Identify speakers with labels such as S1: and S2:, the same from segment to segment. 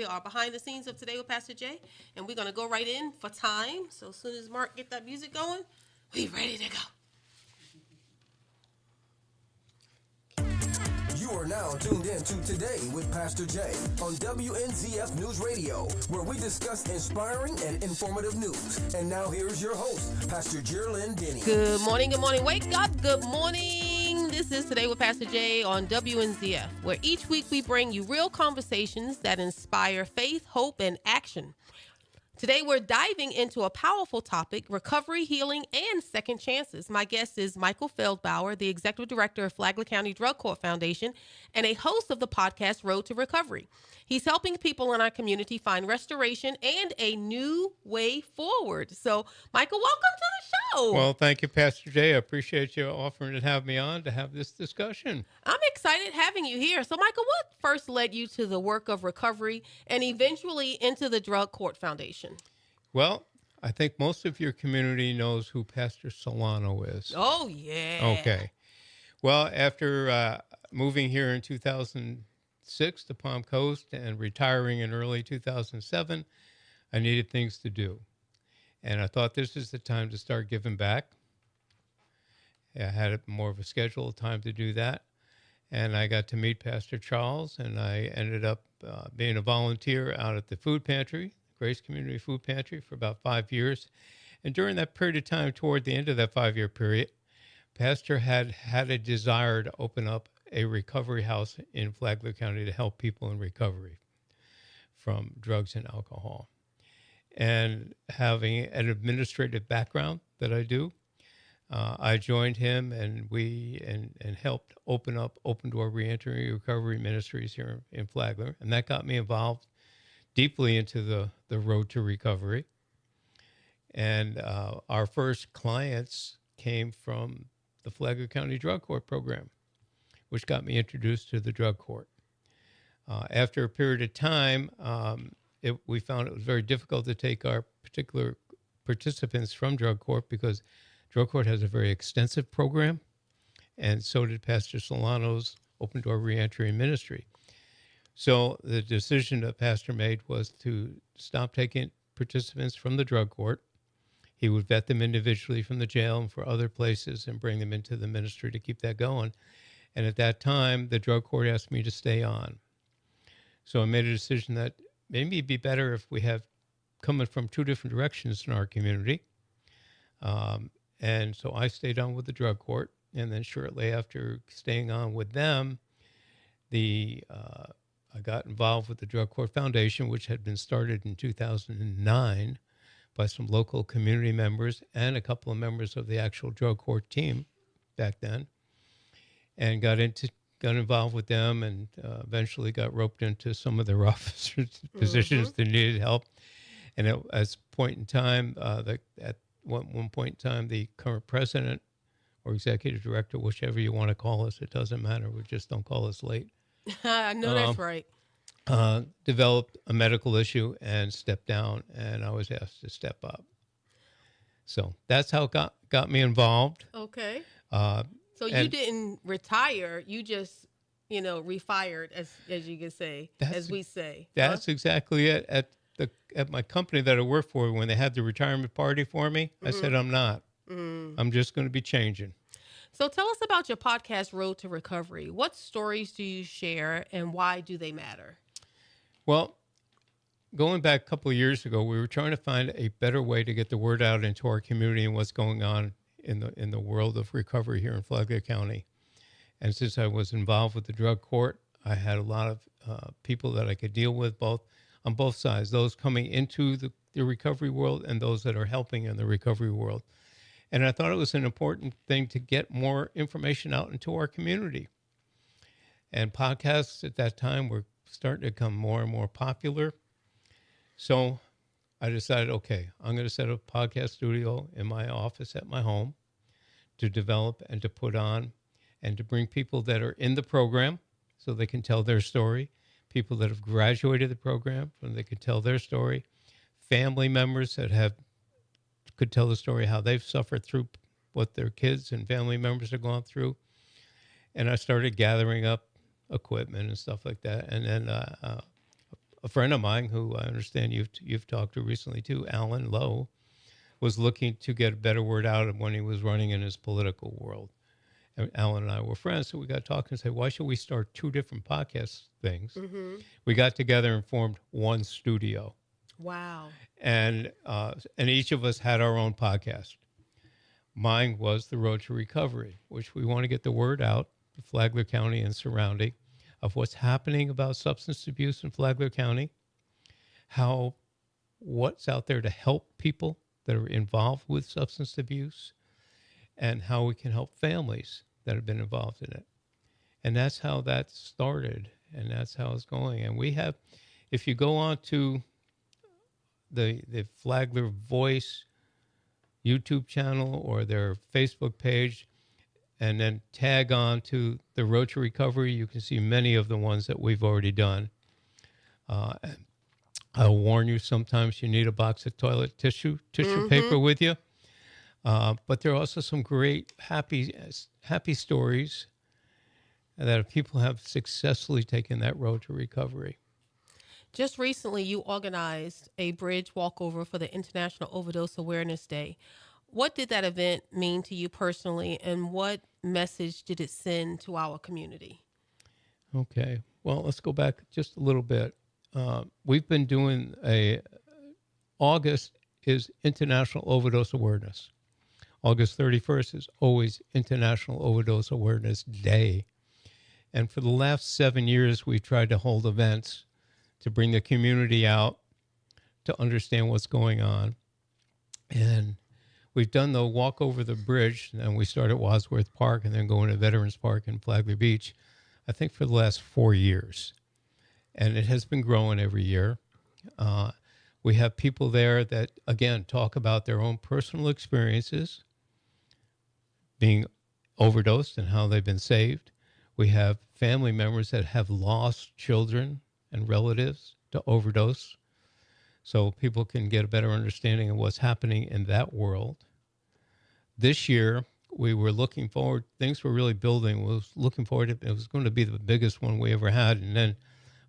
S1: are behind the scenes of Today with Pastor Jay, and we're going to go right in for time. So as soon as Mark get that music going, we ready to go.
S2: You are now tuned in to Today with Pastor Jay on WNZF NewsRadio, where we discuss inspiring and informative news. And now here's your host, Pastor Jerlyn Denny.
S1: Good morning, good morning. Wake up, good morning. This is Today with Pastor Jay on WNZF, where each week we bring you real conversations that inspire faith, hope, and action. Today, we're diving into a powerful topic, recovery, healing, and second chances. My guest is Michael Feldbauer, the Executive Director of Flagler County Drug Court Foundation and a host of the podcast Road to Recovery. He's helping people in our community find restoration and a new way forward. So, Michael, welcome to the show.
S3: Well, thank you, Pastor Jay. I appreciate you offering to have me on to have this discussion.
S1: I'm excited having you here. So, Michael, what first led you to the work of recovery and eventually into the Drug Court Foundation?
S3: Well, I think most of your community knows who Pastor Solano is.
S1: Oh, yeah.
S3: Okay. Well, after moving here in 2006 to Palm Coast and retiring in early 2007, I needed things to do. And I thought this is the time to start giving back. I had more of a scheduled time to do that. And I got to meet Pastor Charles, and I ended up being a volunteer out at the food pantry, Grace Community Food Pantry, for about 5 years. And during that period of time, toward the end of that 5-year period, Pastor had a desire to open up a recovery house in Flagler County to help people in recovery from drugs and alcohol. And having an administrative background that I do, I joined him, and we helped open up Open Door Reentry Recovery Ministries here in Flagler. And that got me involved deeply into the road to recovery. And our first clients came from the Flagler County Drug Court program, which got me introduced to the drug court. After a period of time, we found it was very difficult to take our particular participants from drug court because drug court has a very extensive program, and so did Pastor Solano's Open Door Reentry Ministry. So the decision that Pastor made was to stop taking participants from the drug court. He would vet them individually from the jail and for other places and bring them into the ministry to keep that going. And at that time, the drug court asked me to stay on. So I made a decision that maybe it'd be better if we have coming from two different directions in our community. And so I stayed on with the drug court. And then shortly after staying on with them, I got involved with the Drug Court Foundation, which had been started in 2009 by some local community members and a couple of members of the actual drug court team back then, and got involved with them, and eventually got roped into some of their officers' positions that needed help. And at a point in time, at one point in time, the current president or executive director, whichever you want to call us, it doesn't matter. We just don't call us late.
S1: I know that's right.
S3: Developed a medical issue and stepped down, and I was asked to step up. So that's how it got me involved.
S1: Okay. So you didn't retire; you just, refired, as you can say, as we say.
S3: That's exactly it. At my company that I work for, when they had the retirement party for me, I said, I'm not. I'm just going to be changing.
S1: So tell us about your podcast, Road to Recovery. What stories do you share, and why do they matter?
S3: Well, going back a couple of years ago, we were trying to find a better way to get the word out into our community and what's going on in the world of recovery here in Flagler County. And since I was involved with the drug court, I had a lot of people that I could deal with on both sides, those coming into the recovery world and those that are helping in the recovery world. And I thought it was an important thing to get more information out into our community. And podcasts at that time were starting to become more and more popular. So I decided, okay, I'm going to set up a podcast studio in my office at my home to develop and to put on and to bring people that are in the program so they can tell their story, people that have graduated the program so they can tell their story, family members that could tell the story how they've suffered through what their kids and family members have gone through. And I started gathering up equipment and stuff like that. And then a friend of mine who I understand you've talked to recently too, Alan Lowe, was looking to get a better word out of when he was running in his political world. And Alan and I were friends, so we got talking and said, why should we start two different podcast things?
S1: Mm-hmm.
S3: We got together and formed one studio.
S1: Wow.
S3: And each of us had our own podcast. Mine was The Road to Recovery, which we want to get the word out to Flagler County and surrounding of what's happening about substance abuse in Flagler County, what's out there to help people that are involved with substance abuse, and how we can help families that have been involved in it. And that's how that started, and that's how it's going. And we have, if you go on to the Flagler Voice YouTube channel or their Facebook page, and then tag on to the Road to Recovery, you can see many of the ones that we've already done. I'll warn you, sometimes you need a box of toilet tissue paper with you. But there are also some great happy stories that people have successfully taken that road to recovery.
S1: Just recently, you organized a bridge walkover for the International Overdose Awareness Day. What did that event mean to you personally, and what message did it send to our community?
S3: Okay. Well, let's go back just a little bit. We've been doing August is International Overdose Awareness. August 31st is always International Overdose Awareness Day. And for the last 7 years, we've tried to hold events to bring the community out to understand what's going on. And we've done the walk over the bridge, and we start at Wadsworth Park and then go into Veterans Park in Flagler Beach, I think for the last 4 years. And it has been growing every year. We have people there that, again, talk about their own personal experiences being overdosed and how they've been saved. We have family members that have lost children and relatives to overdose, so people can get a better understanding of what's happening in that world. This year, we were looking forward, things were really building. We was looking forward to, it was going to be the biggest one we ever had. And then,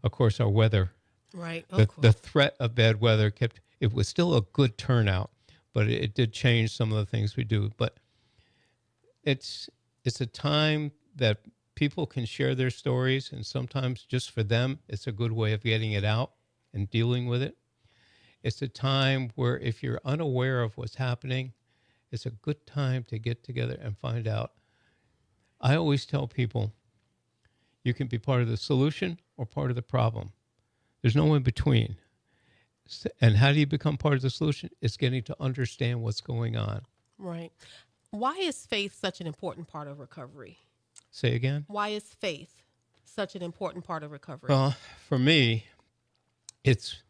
S3: of course, our weather.
S1: Right.
S3: The threat of bad weather it was still a good turnout, but it did change some of the things we do. But it's a time that people can share their stories, and sometimes just for them, it's a good way of getting it out and dealing with it. It's a time where if you're unaware of what's happening, it's a good time to get together and find out. I always tell people, you can be part of the solution or part of the problem. There's no in between. And how do you become part of the solution? It's getting to understand what's going on.
S1: Right. Why is faith such an important part of recovery?
S3: Say again?
S1: Why is faith such an important part of recovery?
S3: Well, for me, it's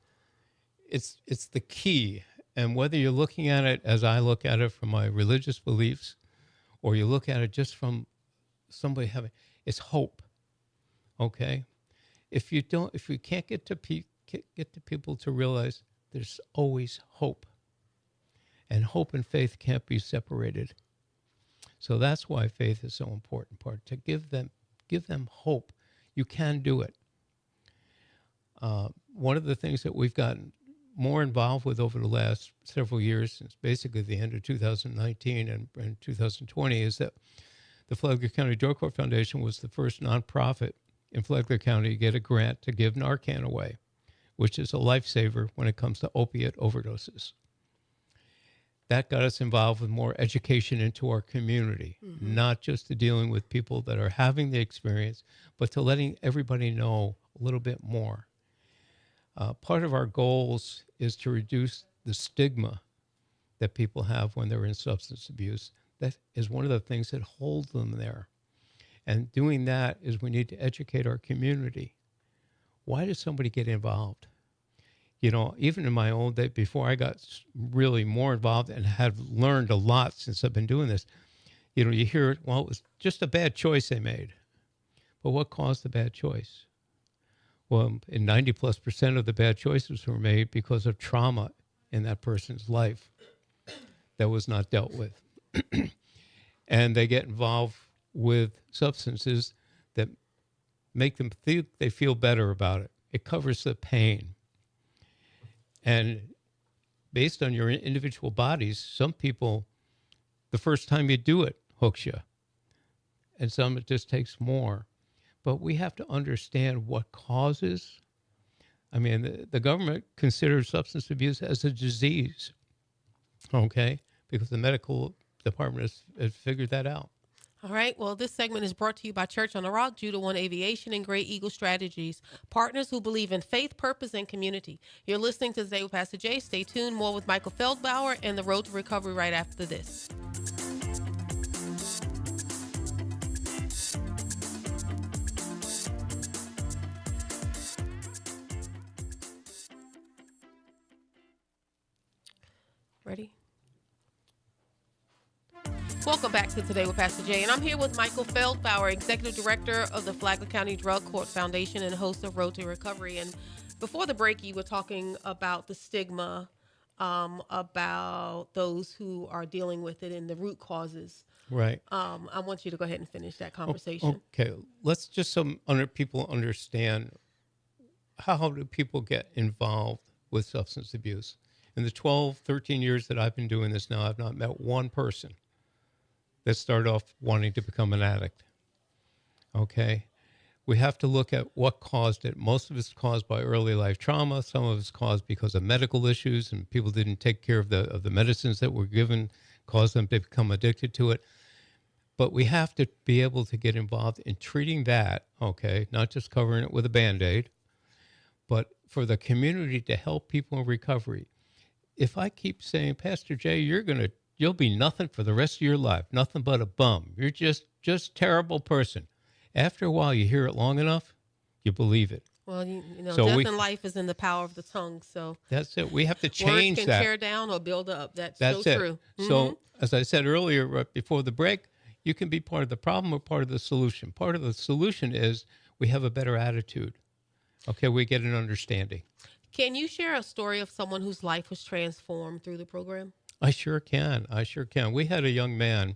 S3: the key. And whether you're looking at it as I look at it from my religious beliefs, or you look at it just from somebody it's hope. Okay? If you can't get to people to realize there's always hope. And hope and faith can't be separated. So that's why faith is so important part, to give them hope. You can do it. One of the things that we've gotten more involved with over the last several years, since basically the end of 2019 and 2020, is that the Flagler County Drug Court Foundation was the first nonprofit in Flagler County to get a grant to give Narcan away, which is a lifesaver when it comes to opiate overdoses. That got us involved with more education into our community, not just to dealing with people that are having the experience, but to letting everybody know a little bit more. Part of our goals is to reduce the stigma that people have when they're in substance abuse. That is one of the things that holds them there. And doing that is we need to educate our community. Why does somebody get involved? You know, even in my old day, before I got really more involved and have learned a lot since I've been doing this, you know, you hear it, well, it was just a bad choice they made. But what caused the bad choice? Well, in 90+% of the bad choices were made because of trauma in that person's life that was not dealt with. And they get involved with substances that make them think they feel better about it. It covers the pain. And based on your individual bodies, some people, the first time you do it, hooks you. And some, it just takes more. But we have to understand what causes. I mean, the government considers substance abuse as a disease, okay? Because the medical department has figured that out.
S1: All right. Well, this segment is brought to you by Church on the Rock, Judah One Aviation, and Great Eagle Strategies, partners who believe in faith, purpose, and community. You're listening to Today with Pastor Jay. Stay tuned. More with Michael Feldbauer and the Road to Recovery right after this. Ready? Welcome back to Today with Pastor Jay, and I'm here with Michael Feldbauer, Executive Director of the Flagler County Drug Court Foundation and host of Road to Recovery. And before the break, you were talking about the stigma, about those who are dealing with it and the root causes.
S3: Right.
S1: I want you to go ahead and finish that conversation.
S3: Okay. Let's just people understand, how do people get involved with substance abuse? In the 12, 13 years that I've been doing this now, I've not met one person that started off wanting to become an addict. Okay? We have to look at what caused it. Most of it's caused by early life trauma. Some of it's caused because of medical issues and people didn't take care of the medicines that were given, caused them to become addicted to it. But we have to be able to get involved in treating that, okay, not just covering it with a Band-Aid, but for the community to help people in recovery. If I keep saying, Pastor Jay, you'll be nothing for the rest of your life, nothing but a bum. You're just terrible person. After a while, you hear it long enough, you believe it.
S1: Well, death and life is in the power of the tongue. So
S3: that's it. We have to change
S1: words can
S3: that.
S1: Tear down or build up. That's so
S3: it.
S1: True. Mm-hmm.
S3: So as I said earlier, right before the break, you can be part of the problem or part of the solution. Part of the solution is we have a better attitude. Okay, we get an understanding.
S1: Can you share a story of someone whose life was transformed through the program?
S3: I sure can. We had a young man,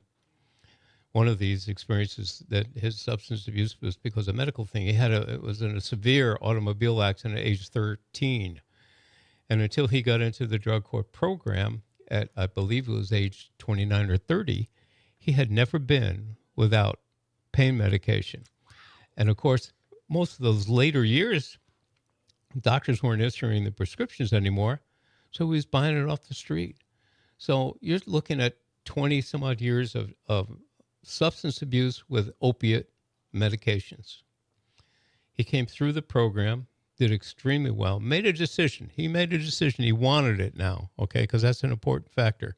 S3: one of these experiences that his substance abuse was because of a medical thing. It was in a severe automobile accident at age 13. And until he got into the drug court program at, I believe it was age 29 or 30, he had never been without pain medication. And of course, most of those later years, doctors weren't issuing the prescriptions anymore, so he was buying it off the street. So you're looking at 20 some odd years of substance abuse with opiate medications. He came through the program, did extremely well, made a decision. He made a decision. He wanted it now, okay, because that's an important factor.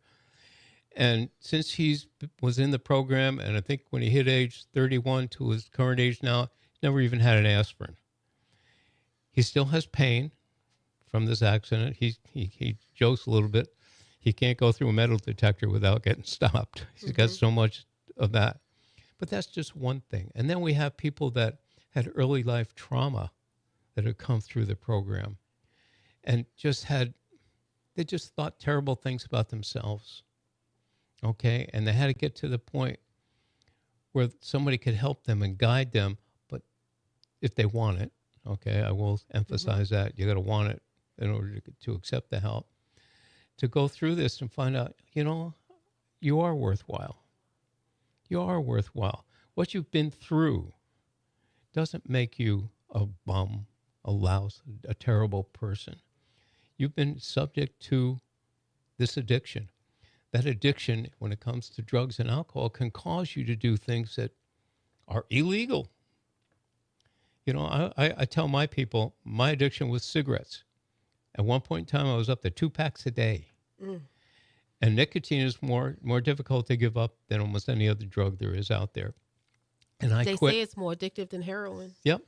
S3: And since he was in the program, and I think when he hit age 31 to his current age now, he's never even had an aspirin. He still has pain from this accident. He jokes a little bit. He can't go through a metal detector without getting stopped. He's got so much of that. But that's just one thing. And then we have people that had early life trauma that had come through the program and they just thought terrible things about themselves. Okay? And they had to get to the point where somebody could help them and guide them, but if they want it, okay, I will emphasize that. You got to want it in order to accept the help. To go through this and find out, you are worthwhile. You are worthwhile. What you've been through doesn't make you a bum, a louse, a terrible person. You've been subject to this addiction. That addiction, when it comes to drugs and alcohol, can cause you to do things that are illegal. I tell my people, my addiction was cigarettes. At one point in time, I was up to 2 packs a day. And nicotine is more difficult to give up than almost any other drug there is out there. And
S1: they say it's more addictive than heroin.
S3: Yep.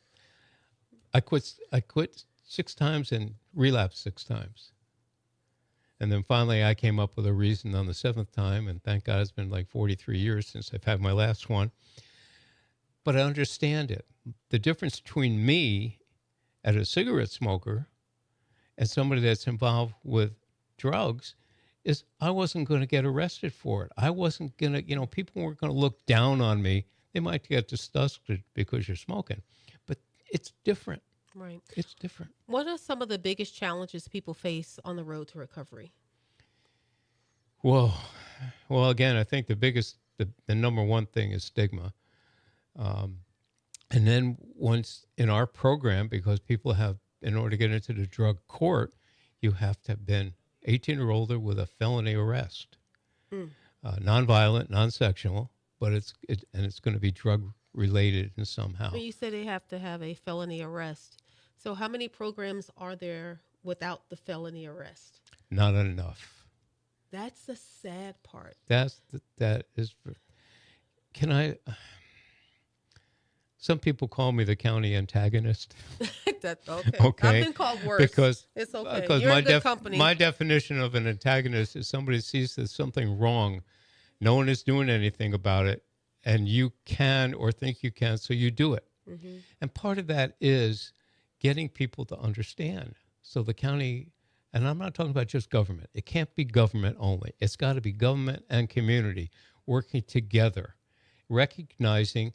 S3: I quit 6 times and relapsed 6 times. And then finally I came up with a reason on the 7th time, and thank God it's been like 43 years since I've had my last one. But I understand it. The difference between me as a cigarette smoker and somebody that's involved with drugs is I wasn't going to get arrested for it. I wasn't going to, people weren't going to look down on me. They might get disgusted because you're smoking, but it's different.
S1: Right.
S3: It's different.
S1: What are some of the biggest challenges people face on the road to recovery?
S3: Well, again, I think the number one thing is stigma. And then once in our program, because people have, in order to get into the drug court, you have to have been 18 or older with a felony arrest, nonviolent, non-sexual, but it's going to be drug related in somehow.
S1: Well, you said they have to have a felony arrest. So how many programs are there without the felony arrest?
S3: Not enough.
S1: That's the sad part.
S3: Can I? Some people call me the county antagonist.
S1: That's okay.
S3: Okay.
S1: I've been called worse.
S3: Because
S1: it's okay.
S3: Because
S1: You're in good company.
S3: My definition of an antagonist is somebody sees there's something wrong, no one is doing anything about it, and you can or think you can, so you do it. Mm-hmm. And part of that is getting people to understand. So the county, and I'm not talking about just government. It can't be government only. It's got to be government and community working together, recognizing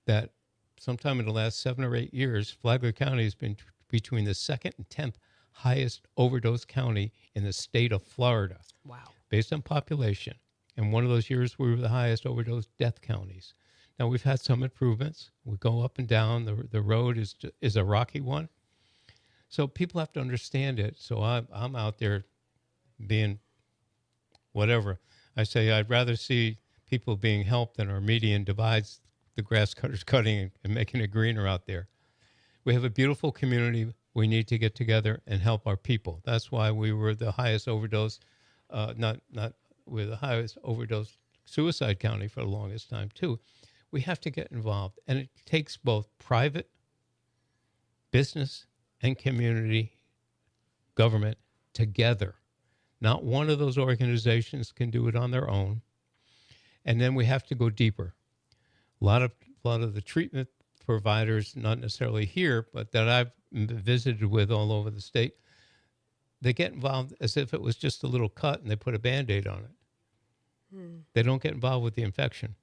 S3: that sometime in the last 7 or 8 years, Flagler County has been between the 2nd and 10th highest overdose county in the state of Florida.
S1: Wow.
S3: Based on population. And one of those years, we were the highest overdose death counties. Now, we've had some improvements. We go up and down. The road is a rocky one. So people have to understand it. So I'm out there being whatever. I say I'd rather see people being helped than our median divides the grass cutters cutting and making it greener out there. We have a beautiful community. We need to get together and help our people. That's why we were the highest overdose, we're the highest overdose suicide county for the longest time too. We have to get involved, and it takes both private, business, and community government together. Not one of those organizations can do it on their own. And then we have to go deeper. A lot of the treatment providers, not necessarily here, but that I've visited with all over the state, they get involved as if it was just a little cut and they put a Band-Aid on it. They don't get involved with the infection.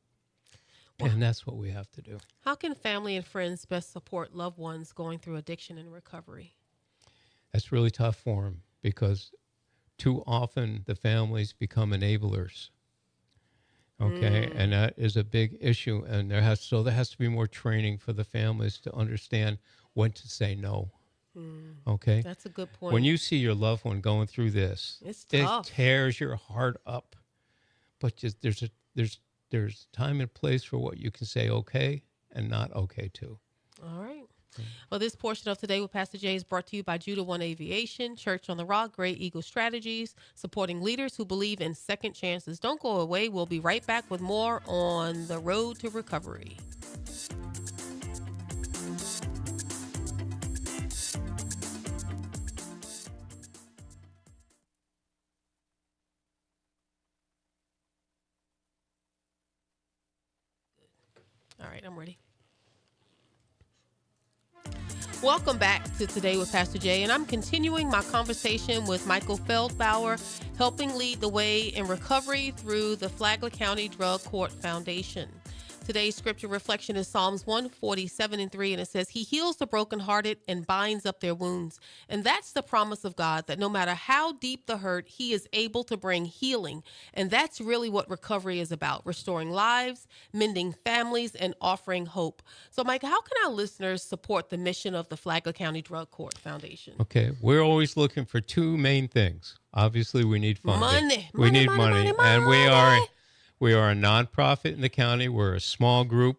S3: Well, and that's what we have to do.
S1: How can family and friends best support loved ones going through addiction and recovery?
S3: That's really tough for them because too often the families become enablers. Okay, and that is a big issue, and there has to be more training for the families to understand when to say no. Okay,
S1: that's a good point.
S3: When you see your loved one going through this,
S1: it's tough.
S3: It tears your heart up. But just there's time and place for what you can say okay and not okay too.
S1: All right. Well, this portion of Today with Pastor Jay is brought to you by Judah One Aviation, Church on the Rock, Great Eagle Strategies, supporting leaders who believe in second chances. Don't go away. We'll be right back with more on the road to recovery. All right, I'm ready. Welcome back to Today with Pastor Jay, and I'm continuing my conversation with Michael Feldbauer, helping lead the way in recovery through the Flagler County Drug Court Foundation. Today's scripture reflection is Psalms 147:3, and it says, He heals the brokenhearted and binds up their wounds. And that's the promise of God, that no matter how deep the hurt, He is able to bring healing. And that's really what recovery is about, restoring lives, mending families, and offering hope. So, Mike, how can our listeners support the mission of the Flagler County Drug Court Foundation?
S3: Okay, we're always looking for two main things. Obviously, we need funding. We need money. And we are a nonprofit in the county. We're a small group.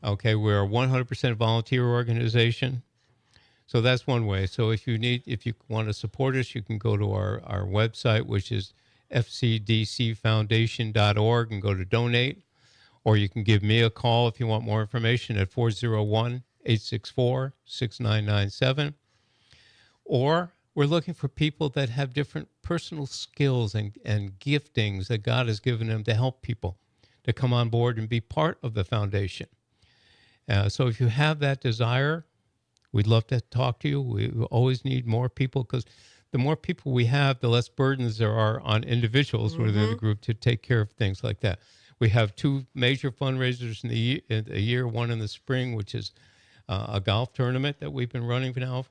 S3: Okay, we're a 100% volunteer organization. So that's one way. So if you want to support us, you can go to our website, which is fcdcfoundation.org, and go to donate. Or you can give me a call if you want more information at 401-864-6997. Or we're looking for people that have different personal skills and giftings that God has given them to help people to come on board and be part of the foundation. So if you have that desire, we'd love to talk to you. We always need more people because the more people we have, the less burdens there are on individuals within the group to take care of things like that. We have two major fundraisers in the year, one in the spring, which is a golf tournament that we've been running for now.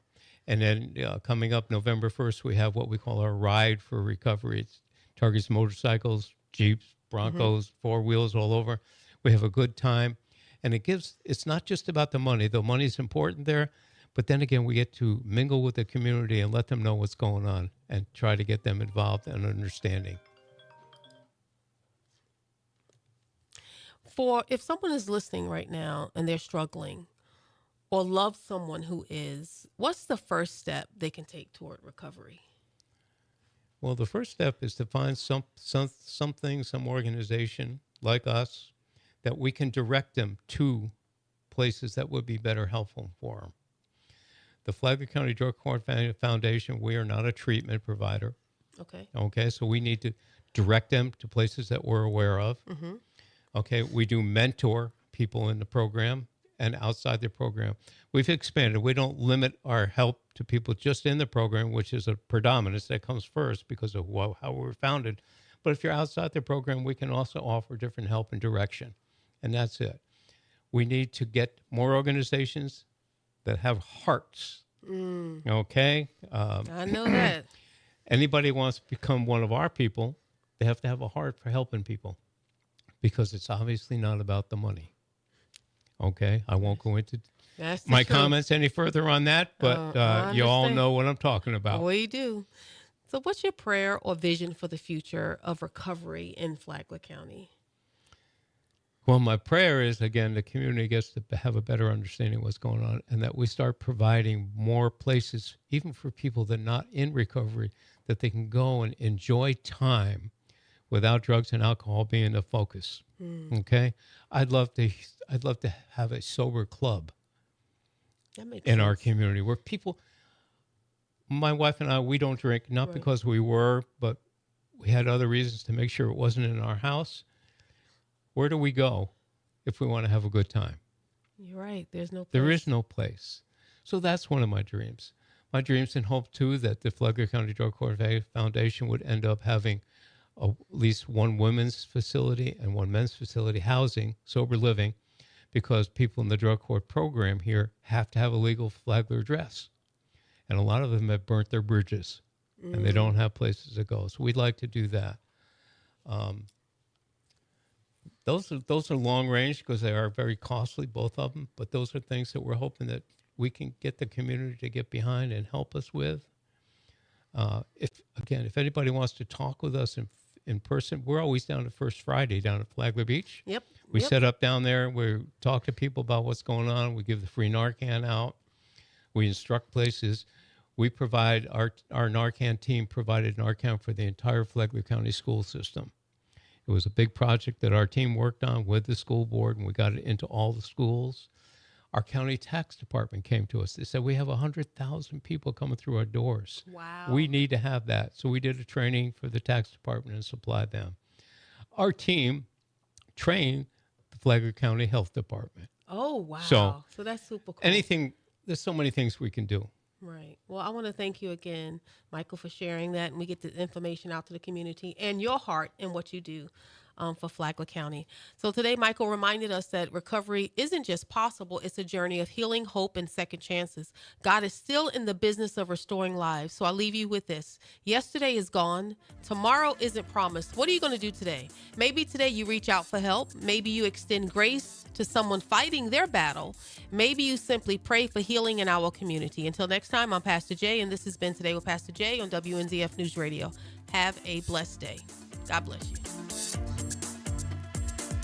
S3: And then coming up November 1st, we have what we call our Ride for Recovery. It targets motorcycles, Jeeps, Broncos, four wheels all over. We have a good time. And it's not just about the money, though money's important there. But then again, we get to mingle with the community and let them know what's going on and try to get them involved and understanding.
S1: If someone is listening right now and they're struggling or love someone who is, what's the first step they can take toward recovery?
S3: Well, the first step is to find something, some organization like us that we can direct them to places that would be better helpful for them. The Flagler County Drug Court Foundation, we are not a treatment provider. Okay, so we need to direct them to places that we're aware of. Mm-hmm. Okay, we do mentor people in the program and outside the program. We've expanded. We don't limit our help to people just in the program, which is a predominance that comes first because of how we're founded. But if you're outside the program, we can also offer different help and direction. And that's it. We need to get more organizations that have hearts. Okay?
S1: I know that.
S3: Anybody wants to become one of our people, they have to have a heart for helping people because it's obviously not about the money. Okay? I won't go into my comments any further on that, but you all know what I'm talking about.
S1: We do. So what's your prayer or vision for the future of recovery in Flagler County?
S3: Well, my prayer is, again, the community gets to have a better understanding of what's going on and that we start providing more places, even for people that are not in recovery, that they can go and enjoy time without drugs and alcohol being the focus. Okay? I'd love to have a sober club in our community where people, my wife and I, we don't drink, not because we were, but we had other reasons to make sure it wasn't in our house. Where do we go if we want to have a good time?
S1: You're right. There's no place.
S3: There is no place. So that's one of my dreams. My dreams and hope, too, that the Flagler County Drug Court Foundation would end up having at least one women's facility and one men's facility housing, sober living, because people in the drug court program here have to have a legal Flagler address. And a lot of them have burnt their bridges, and they don't have places to go. So we'd like to do that. Those are long range because they are very costly, both of them. But those are things that we're hoping that we can get the community to get behind and help us with. If anybody wants to talk with us in person, we're always down the first Friday down at Flagler Beach.
S1: Yep.
S3: We set up down there. We talk to people about what's going on. We give the free Narcan out. We instruct places. We provide our Narcan team provided Narcan for the entire Flagler County school system. It was a big project that our team worked on with the school board, and we got it into all the schools. Our county tax department came to us. They said, we have 100,000 people coming through our doors.
S1: Wow.
S3: We need to have that. So we did a training for the tax department and supplied them. Our team trained the Flagler County Health Department.
S1: Oh, wow.
S3: So
S1: that's super cool.
S3: There's so many things we can do.
S1: Right. Well, I want to thank you again, Michael, for sharing that, and we get the information out to the community and your heart in what you do for Flagler County. So today, Michael reminded us that recovery isn't just possible, it's a journey of healing, hope, and second chances. God is still in the business of restoring lives. So I'll leave you with this. Yesterday is gone. Tomorrow isn't promised. What are you going to do today? Maybe today you reach out for help. Maybe you extend grace to someone fighting their battle. Maybe you simply pray for healing in our community. Until next time, I'm Pastor Jay, and this has been Today with Pastor Jay on WNZF News Radio. Have a blessed day. God bless you.